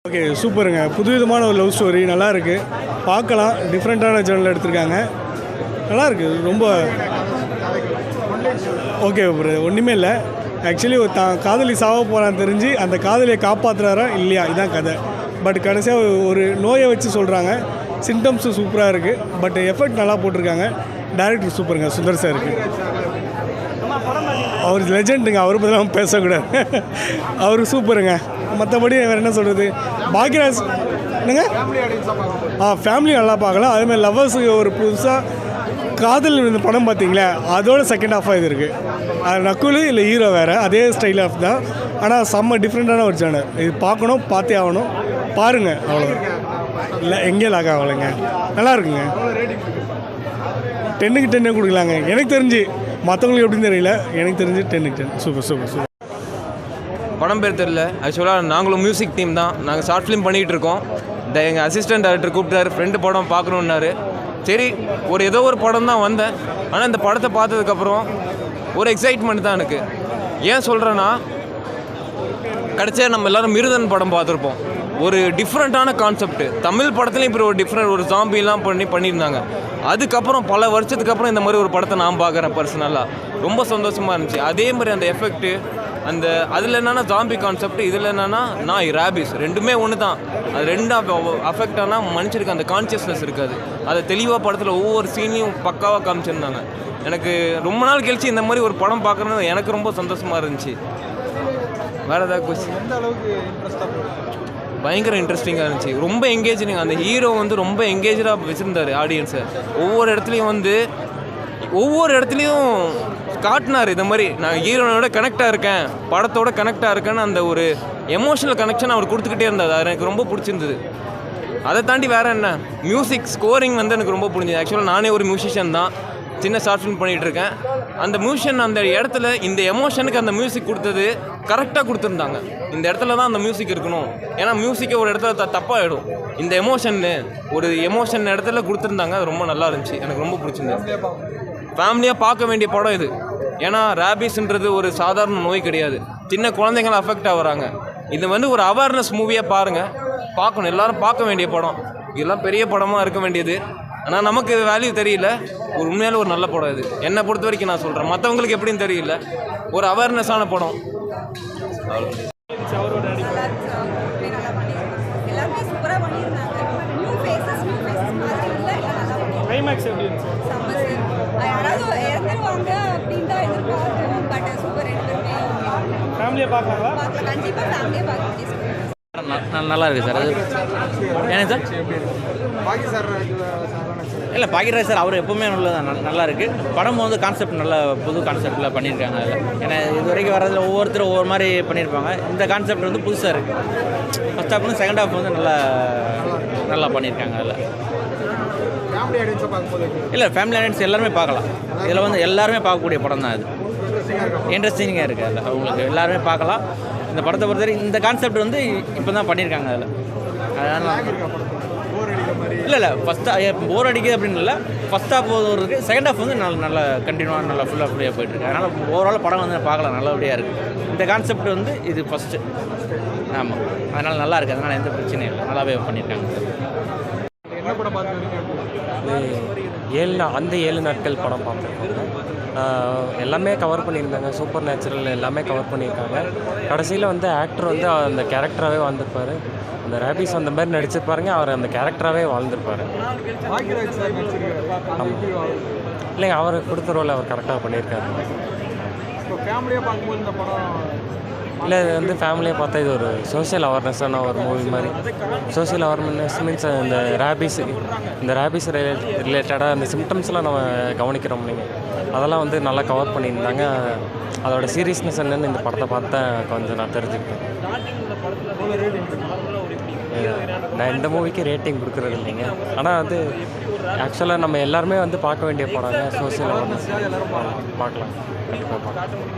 Okay, சூப்பருங்க. புதுவிதமான ஒரு லவ் ஸ்டோரி நல்லா இருக்குது. பார்க்கலாம். டிஃப்ரெண்ட்டான ஜேர்னல் எடுத்திருக்காங்க. நல்லா இருக்குது. ரொம்ப ஓகே ப்ரோ. ஒன்றுமே இல்லை. ஆக்சுவலி தான் காதலி சாவ போகிறான்னு தெரிஞ்சு அந்த காதலியை காப்பாற்றுறாரா இல்லையா, இதுதான் கதை. பட் கடைசியாக ஒரு நோயை வச்சு சொல்கிறாங்க. சிம்டம்ஸும் சூப்பராக இருக்குது. பட் எஃபெக்ட் நல்லா போட்டிருக்காங்க. டைரக்டர் சூப்பருங்க, சுந்தர் சார் இருக்குது. அவர் லெஜெண்டுங்க, அவர் பற்றி பேசக்கூடாது. அவர் சூப்பருங்க. மற்றபடி வேறு என்ன சொல்கிறது, பாக்யராஜ் என்னங்க ஃபேமிலி நல்லா பார்க்கலாம். அதுமாதிரி லவ்வர்ஸுக்கு ஒரு புதுசாக காதல் இந்த படம் பார்த்தீங்களா, அதோட செகண்ட் ஹாஃபாக இது இருக்குது. அது நக்குலு இல்லை ஹீரோ வேறு, அதே ஸ்டைல் ஆஃப் தான். ஆனால் செம்ம டிஃப்ரெண்ட்டான ஒரு சேனல். இது பார்க்கணும், பார்த்தே ஆகணும். பாருங்கள், அவ்வளோ இல்லை எங்கே லாக் ஆகலைங்க. நல்லா இருக்குங்க. 10க்கு 10 கொடுக்கலாங்க எனக்கு தெரிஞ்சு. மற்றவங்களுக்கு எப்படின்னு தெரியல, எனக்கு தெரிஞ்சு 10க்கு 10. Super super super. படம் பேர் தெரியல. ஆக்சுவலாக நாங்களும் மியூசிக் டீம் தான். நாங்கள் ஷார்ட் ஃபிலிம் பண்ணிகிட்டு இருக்கோம். எங்கள் அசிஸ்டன்ட் டைரக்டர் கூப்பிட்டாரு, ஃப்ரெண்டு படம் பார்க்கணுன்னாரு. சரி, ஏதோ ஒரு படம் தான் வந்தேன். ஆனால் இந்த படத்தை பார்த்ததுக்கப்புறம் ஒரு எக்ஸைட்மெண்ட் தான் எனக்கு. ஏன் சொல்கிறேன்னா, கடைசியாக நம்ம எல்லோரும் மிருதன் படம் பார்த்துருப்போம். ஒரு டிஃப்ரெண்ட்டான கான்செப்ட். தமிழ் படத்துலையும் இப்படி ஒரு டிஃப்ரெண்ட் ஒரு ஜாம்பிலாம் பண்ணியிருந்தாங்க. அதுக்கப்புறம் பல வருஷத்துக்கு அப்புறம் இந்த மாதிரி ஒரு படத்தை நான் பார்க்குறேன் பர்சனலாக. ரொம்ப சந்தோஷமாக இருந்துச்சு. அதே மாதிரி அந்த எஃபெக்ட்டு, அந்த அதில் என்னென்னா ஜாம்பி கான்செப்ட், இதில் என்னென்னா நாய் ரேபிஸ் ரெண்டுமே ஒன்று தான். அது ரெண்டும் அஃபெக்ட் ஆனால் மனுஷருக்கு அந்த கான்சியஸ்னஸ் இருக்காது. அதை தெளிவாக படத்தில் ஒவ்வொரு சீனையும் பக்காவாக காமிச்சிருந்தாங்க. எனக்கு ரொம்ப நாள் கழிச்சு இந்த மாதிரி ஒரு படம் பார்க்குறது எனக்கு ரொம்ப சந்தோஷமாக இருந்துச்சு. வேறு ஏதாவது கொஸ்டின்? எந்த அளவுக்கு பயங்கர இன்ட்ரெஸ்டிங்காக இருந்துச்சு. ரொம்ப எங்கேஜிங். அந்த ஹீரோ ரொம்ப எங்கேஜாக வச்சுருந்தார் ஆடியன்ஸை. ஒவ்வொரு இடத்துலையும் காட்டினார். இந்த மாதிரி நான் ஹீரோனோட கனெக்டாக இருக்கேன், படத்தோட கனெக்டாக இருக்கேன்னு அந்த ஒரு எமோஷனல் கனெக்ஷன் அவர் கொடுத்துக்கிட்டே இருந்தார். அது எனக்கு ரொம்ப பிடிச்சிருந்தது. அதை தாண்டி வேறு என்ன, மியூசிக் ஸ்கோரிங் எனக்கு ரொம்ப பிடிச்சது. ஆக்சுவலாக நானே ஒரு மியூசிஷியன் தான். சின்ன ஷார்ட் ஃபிலிம் பண்ணிகிட்டு இருக்கேன். அந்த மியூசிஷியன் அந்த இடத்துல இந்த எமோஷனுக்கு அந்த மியூசிக் கொடுத்தது கரெக்டாக கொடுத்துருந்தாங்க. இந்த இடத்துல தான் அந்த மியூசிக் இருக்கணும். ஏன்னா மியூசிக்கை ஒரு இடத்துல தப்பாகிடும். இந்த ஒரு எமோஷன் இடத்துல கொடுத்துருந்தாங்க. அது ரொம்ப நல்லா இருந்துச்சு. எனக்கு ரொம்ப பிடிச்சிருந்தது. ஃபேமிலியாக பார்க்க வேண்டிய படம் இது. ஏன்னா ரேபிஸ்ன்றது ஒரு சாதாரண நோய் கிடையாது. சின்ன குழந்தைங்களும் அஃபெக்ட் ஆகுறாங்க. இது ஒரு அவேர்னஸ் மூவியாக பார்க்கணும். எல்லோரும் பார்க்க வேண்டிய படம். இதெல்லாம் பெரிய படமாக இருக்க வேண்டியது. ஆனால் நமக்கு வேல்யூ தெரியல. உண்மையால ஒரு நல்ல படம் இது. என்னை பொறுத்த வரைக்கும் நான் சொல்கிறேன். மற்றவங்களுக்கு எப்படின்னு தெரியல. ஒரு அவேர்னஸான படம். நல்லா இருக்குது சார். அது ஏன்னா சார் இல்லை, பாக்யராஜ் சார் அவர் எப்போவுமே நல்லா இருக்குது. படம் கான்செப்ட் நல்ல புது கான்செப்டில் பண்ணியிருக்காங்க. அதில் ஏன்னா இது வரைக்கும் வர்றதில் ஒவ்வொருத்தரும் ஒவ்வொரு மாதிரி பண்ணியிருப்பாங்க. இந்த கான்செப்ட் புதுசாக இருக்குது. ஃபஸ்ட் ஹாஃப் செகண்ட் ஹாஃப் நல்லா பண்ணியிருக்காங்க. அதில் இல்லை, ஃபேமிலி ஆடியன்ஸ் எல்லாருமே பார்க்கலாம். இதில் எல்லாருமே பார்க்கக்கூடிய படம் தான். இது இன்ட்ரெஸ்டிங்காக இருக்குது. அதில் அவங்களுக்கு எல்லாருமே பார்க்கலாம். இந்த படத்தை பொறுத்தவரைக்கும் இந்த கான்செப்ட் இப்போ தான் பண்ணியிருக்காங்க. அதில் அதனால் இல்லை போர் அடிக்குது அப்படின்னு இல்லை. ஃபஸ்ட் ஹாஃப் இருக்குது, செகண்ட் ஹாஃப் நல்ல கண்டினியூவாக நல்லா ஃபுல்லாக போயிட்டுருக்கு. அதனால் ஓவரால் படம் பார்க்கலாம், நல்லபடியாக இருக்குது. இந்த கான்செப்ட் இது ஃபஸ்ட்டு. ஆமாம், அதனால் நல்லா இருக்குது. அதனால் எந்த பிரச்சனையும் இல்லை, நல்லாவே பண்ணியிருக்காங்க. என்ன படம் பார்த்துருக்கீங்க? 7 நாட்கள் படம் பார்த்துருக்கோங்க. எல்லாமே கவர் பண்ணியிருந்தாங்க. சூப்பர் நேச்சுரல் எல்லாமே கவர் பண்ணியிருக்காங்க. கடைசியில் ஆக்டர் அந்த கேரக்டராகவே வாழ்ந்துருப்பார். அந்த ரேபிஸ் அந்த மாதிரி நடிச்சிருப்பாருங்க. அவர் அந்த கேரக்டராகவே வாழ்ந்துருப்பார். இல்லைங்க, அவர் கொடுத்த ரோல் அவர் கரெக்டாக பண்ணியிருக்காரு. இல்லை, இது ஃபேமிலியாக பார்த்தா இது ஒரு சோஷியல் அவேர்னஸான ஒரு மூவி மாதிரி. சோஷியல் அவேர்னஸ் மீன்ஸ் இந்த ரேபிஸ் ரிலேட்டடாக அந்த சிம்டம்ஸ்லாம் நம்ம கவனிக்கிறோம் இல்லைங்க, அதெல்லாம் நல்லா கவர் பண்ணியிருந்தாங்க. அதோட சீரியஸ்னஸ் என்னன்னு இந்த படத்தை பார்த்தா கொஞ்சம் நான் தெரிஞ்சுக்கிட்டேன். நான் இந்த மூவிக்கு ரேட்டிங் கொடுக்குறது இல்லைங்க. ஆனால் ஆக்சுவலாக நம்ம எல்லாருமே பார்க்க வேண்டிய படங்க. சோஷியல் அவேர்னஸ் பார்க்கலாம், கண்டிப்பாக பார்க்கலாம்.